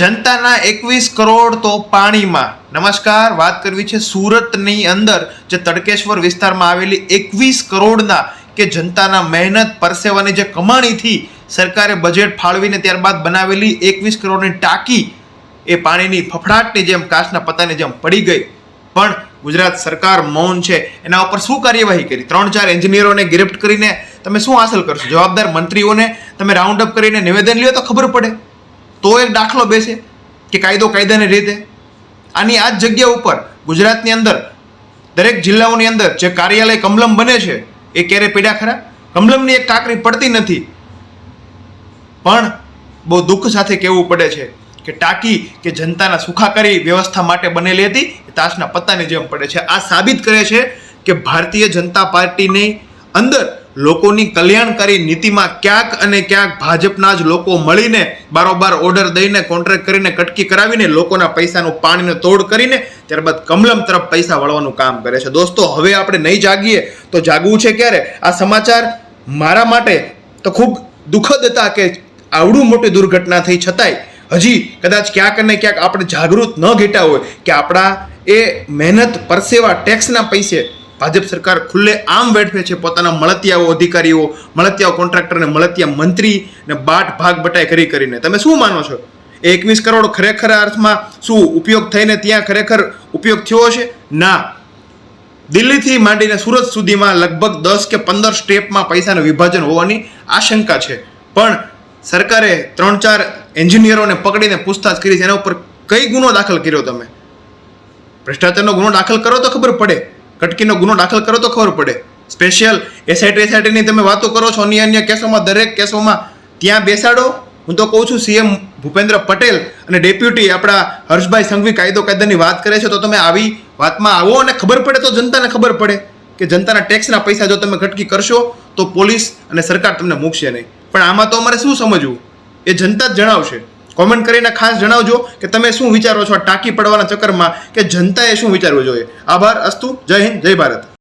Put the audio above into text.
જનતાના 21 કરોડ તો પાણીમાં. નમસ્કાર, વાત કરવી છે સુરતની અંદર જે તડકેશ્વર વિસ્તારમાં આવેલી 21 કરોડના કે જનતાના મહેનત પરસેવાની જે કમાણીથી સરકારે બજેટ ફાળવીને ત્યારબાદ બનાવેલી 21 કરોડની ટાંકી એ પાણીની ફફડાટની જેમ કાચના પત્તાની જેમ પડી ગઈ. પણ ગુજરાત સરકાર મૌન છે. એના ઉપર શું કાર્યવાહી કરી? 3-4 એન્જિનિયરોને ગિરફ્ત કરીને તમે શું હાંસલ કરશો? જવાબદાર મંત્રીઓને તમે રાઉન્ડ અપ કરીને નિવેદન લ્યો તો ખબર પડે, તો એક દાખલો બેસે કે કાયદો કાયદાની રીતે. આની આ જ જગ્યા ઉપર ગુજરાતની અંદર દરેક જિલ્લાઓની અંદર જે કાર્યાલય કમલમ બને છે એ ક્યારે પીડા ખરા? કમલમની એક કાંકરી પડતી નથી. પણ બહુ દુઃખ સાથે કહેવું પડે છે કે ટાંકી કે જનતાના સુખાકારી વ્યવસ્થા માટે બનેલી હતી એ તાશના પત્તાની જેમ પડે છે. આ સાબિત કરે છે કે ભારતીય જનતા પાર્ટીની અંદર લોકોની કલ્યાણકારી નીતિમાં ક્યાંક અને ક્યાંક ભાજપના જ લોકો મળીને બારોબાર ઓર્ડર દઈને કોન્ટ્રાક્ટ કરીને કટકી કરાવીને લોકોના પૈસાનું પાણીનો તોડ કરીને ત્યારબાદ કમલમ તરફ પૈસા વળવાનું કામ કરે છે. દોસ્તો, હવે આપણે નહીં જાગીએ તો જાગવું છે ક્યારે? આ સમાચાર મારા માટે તો ખૂબ દુઃખદ હતા કે આવડું મોટી દુર્ઘટના થઈ છતાંય હજી કદાચ ક્યાંક અને ક્યાંક આપણે જાગૃત ન ઘટ્યા હોય કે આપણા એ મહેનત પરસેવા ટેક્સના પૈસે ભાજપ સરકાર ખુલ્લે આમ વેઠવે છે પોતાના મળતિયાઓ અધિકારીઓ, મળતિયાઓ કોન્ટ્રાક્ટરને, મળતિયા મંત્રી ને બાટ ભાગ બટાઈ કરીને. તમે શું માનો છો? એ 21 કરોડ ખરેખર અર્થમાં શું ઉપયોગ થઈને ત્યાં ખરેખર ઉપયોગ થયો હશે? ના. દિલ્હીથી માંડીને સુરત સુધીમાં લગભગ 10 કે 15 સ્ટેપમાં પૈસાનું વિભાજન હોવાની આશંકા છે. પણ સરકારે 3-4 એન્જિનિયરોને પકડીને પૂછતાછ કરી છે. એના ઉપર કઈ ગુનો દાખલ કર્યો? તમે ભ્રષ્ટાચારનો ગુનો દાખલ કરો તો ખબર પડે, કટકીનો ગુનો દાખલ કરો તો ખબર પડે. સ્પેશિયલ એસઆઈટીની તમે વાતો કરો છો, અન્ય કેસોમાં, દરેક કેસોમાં ત્યાં બેસાડો. હું તો કહું છું સીએમ ભૂપેન્દ્ર પટેલ અને ડેપ્યુટી આપણા હર્ષભાઈ સંઘવી કાયદો કાયદાની વાત કરે છે તો તમે આવી વાતમાં આવો અને ખબર પડે તો જનતાને ખબર પડે કે જનતાના ટેક્સના પૈસા જો તમે કટકી કરશો તો પોલીસ અને સરકાર તમને મૂકશે નહીં. પણ આમાં તો અમારે શું સમજવું એ જનતા જ જણાવશે. કોમેન્ટ કરીને ખાસ જણાવજો કે તમે શું વિચારો છો આ ટાંકી પડવાના ચક્કરમાં, કે જનતાએ શું વિચારવું જોઈએ. આભાર. અસ્તુ. જય હિન્દ, જય ભારત.